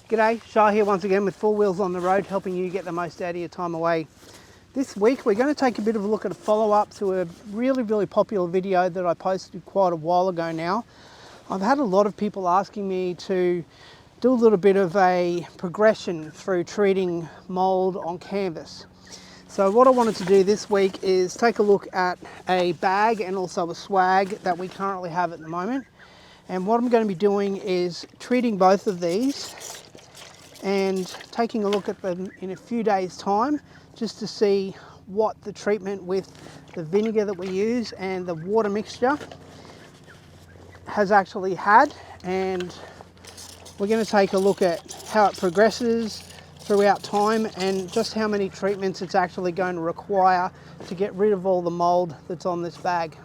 G'day, Shah here once again with Four Wheels on the Road, helping you get the most out of your time away. This week we're going to take a bit of a look at a follow-up to a really popular video that I posted quite a while ago now. I've had a lot of people asking me to do a little bit of a progression through treating mould on canvas. So what I wanted to do this week is take a look at a bag and also a swag that we currently have at the moment. And what I'm going to be doing is treating both of these and taking a look at them in a few days' time just to see what the treatment with the vinegar that we use and the water mixture has actually had. And we're going to take a look at how it progresses throughout time and just how many treatments it's actually going to require to get rid of all the mold that's on this bag.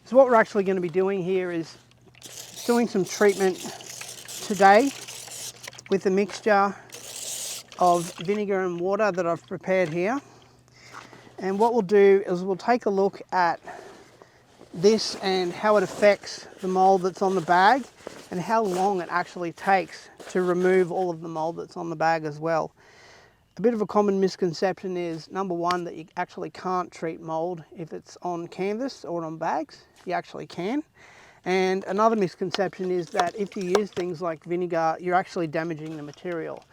So what we're actually going to be doing here is doing some treatment today with a mixture of vinegar and water that I've prepared here. And what we'll do is we'll take a look at this and how it affects the mold that's on the bag and how long it actually takes to remove all of the mold that's on the bag as well. A bit of a common misconception is, number one, that you actually can't treat mold if it's on canvas or on bags. You actually can. And another misconception is that if you use things like vinegar, you're actually damaging the material.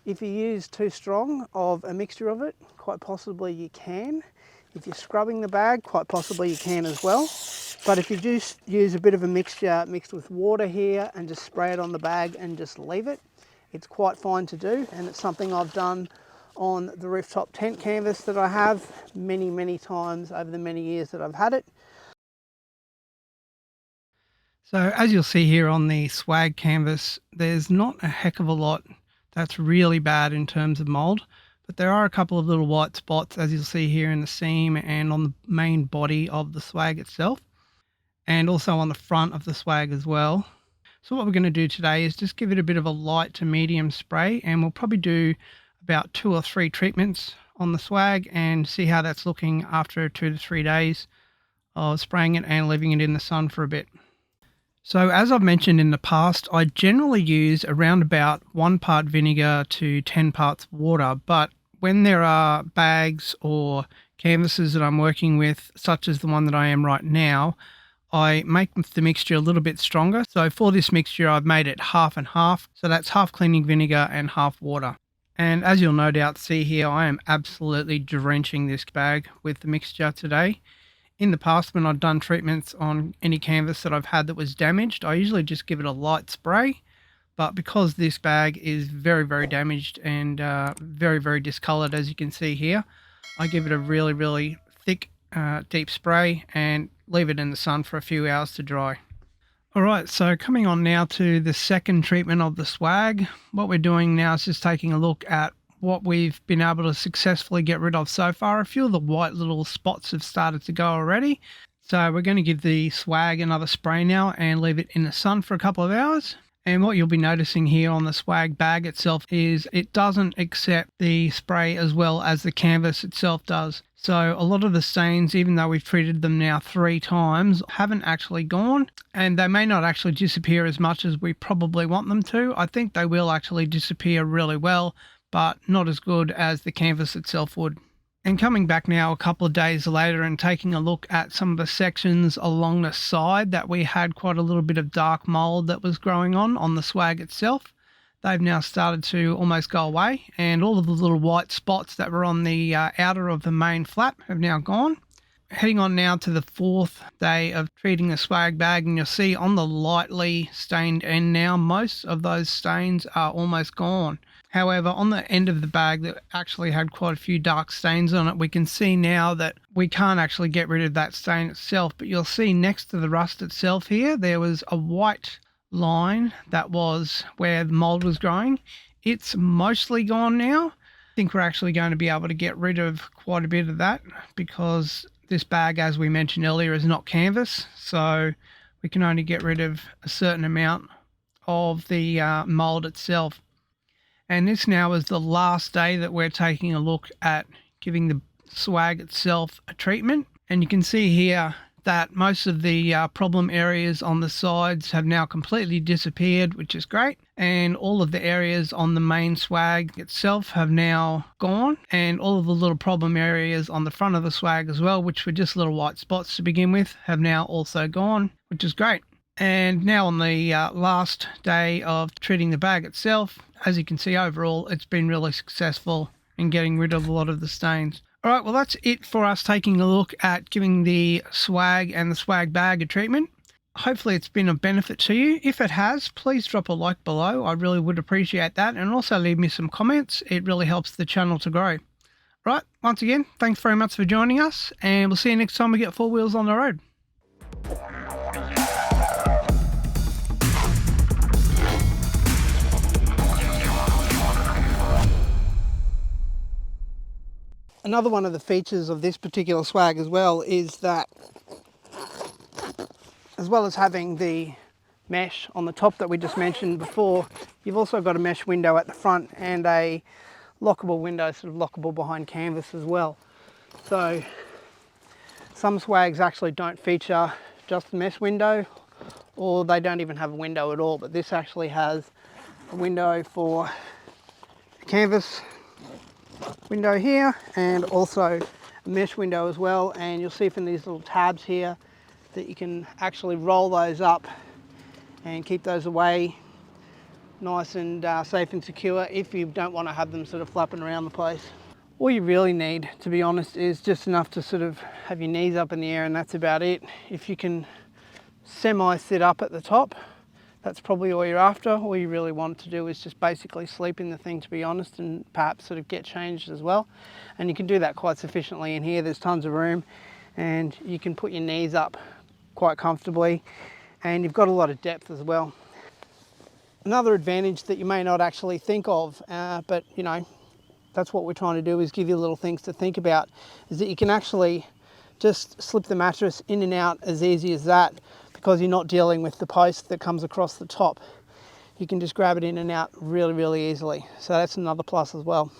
If you use too strong of a mixture of it, quite possibly you can. If you're scrubbing the bag, quite possibly you can as well. But if you just use a bit of a mixture mixed with water here and just spray it on the bag and just leave it, it's quite fine to do. And it's something I've done on the rooftop tent canvas that I have many times over the many years that I've had it. So as you'll see here on the swag canvas, there's not a heck of a lot that's really bad in terms of mold, but there are a couple of little white spots, as you'll see here in the seam and on the main body of the swag itself, and also on the front of the swag as well. So what we're going to do today is just give it a bit of a light to medium spray, and we'll probably do about 2 or 3 treatments on the swag and see how that's looking after 2 to 3 days of spraying it and leaving it in the sun for a bit. So as I've mentioned in the past, I generally use around about 1 part vinegar to 10 parts water, but when there are bags or canvases that I'm working with, such as the one that I am right now, I make the mixture a little bit stronger. So for this mixture, I've made it half and half. So that's half cleaning vinegar and half water. And as you'll no doubt see here, I am absolutely drenching this bag with the mixture today. In the past, when I've done treatments on any canvas that I've had that was damaged, I usually just give it a light spray. But because this bag is very damaged and very discolored, as you can see here, I give it a really thick, deep spray and leave it in the sun for a few hours to dry. Alright, so coming on now to the second treatment of the swag. What we're doing now is just taking a look at what we've been able to successfully get rid of so far. A few of the white little spots have started to go already. So we're going to give the swag another spray now and leave it in the sun for a couple of hours. And what you'll be noticing here on the swag bag itself is it doesn't accept the spray as well as the canvas itself does. So a lot of the stains, even though we've treated them now 3 times, haven't actually gone, and they may not actually disappear as much as we probably want them to. I think they will actually disappear really well, but not as good as the canvas itself would. And coming back now a couple of days later and taking a look at some of the sections along the side that we had quite a little bit of dark mold that was growing on the swag itself, they've now started to almost go away, and all of the little white spots that were on the outer of the main flap have now gone. Heading on now to the 4th day of treating the swag bag, and you'll see on the lightly stained end now, most of those stains are almost gone. However, on the end of the bag that actually had quite a few dark stains on it, we can see now that we can't actually get rid of that stain itself, but you'll see next to the rust itself here, there was a white line that was where the mold was growing. It's mostly gone now. I think we're actually going to be able to get rid of quite a bit of that because this bag, as we mentioned earlier, is not canvas, so we can only get rid of a certain amount of the mold itself. And this now is the last day that we're taking a look at giving the swag itself a treatment. And you can see here that most of the problem areas on the sides have now completely disappeared, which is great. And all of the areas on the main swag itself have now gone. And all of the little problem areas on the front of the swag as well, which were just little white spots to begin with, have now also gone, which is great. And now on the last day of treating the bag itself, as you can see, overall it's been really successful in getting rid of a lot of the stains. Alright, well that's it for us taking a look at giving the swag and the swag bag a treatment. Hopefully it's been of benefit to you. If it has, please drop a like below. I really would appreciate that, and also leave me some comments. It really helps the channel to grow. Right, once again, thanks very much for joining us, and we'll see you next time we get 4 wheels on the road. Another one of the features of this particular swag as well is that, as well as having the mesh on the top that we just mentioned before, you've also got a mesh window at the front and a lockable window, sort of lockable behind canvas as well. So some swags actually don't feature just the mesh window, or they don't even have a window at all, but this actually has a window for the canvas window here, and also a mesh window as well. And you'll see from these little tabs here that you can actually roll those up and keep those away nice and safe and secure if you don't want to have them sort of flapping around the place. All you really need, to be honest, is just enough to sort of have your knees up in the air, and that's about it. If you can semi sit up at the top, that's probably all you're after. All you really want to do is just basically sleep in the thing, to be honest, and perhaps sort of get changed as well. And you can do that quite sufficiently in here. There's tons of room, and you can put your knees up quite comfortably, and you've got a lot of depth as well. Another advantage that you may not actually think of, but you know, that's what we're trying to do, is give you little things to think about, is that you can actually just slip the mattress in and out as easy as that, because you're not dealing with the post that comes across the top. You can just grab it in and out really, really easily. So that's another plus as well.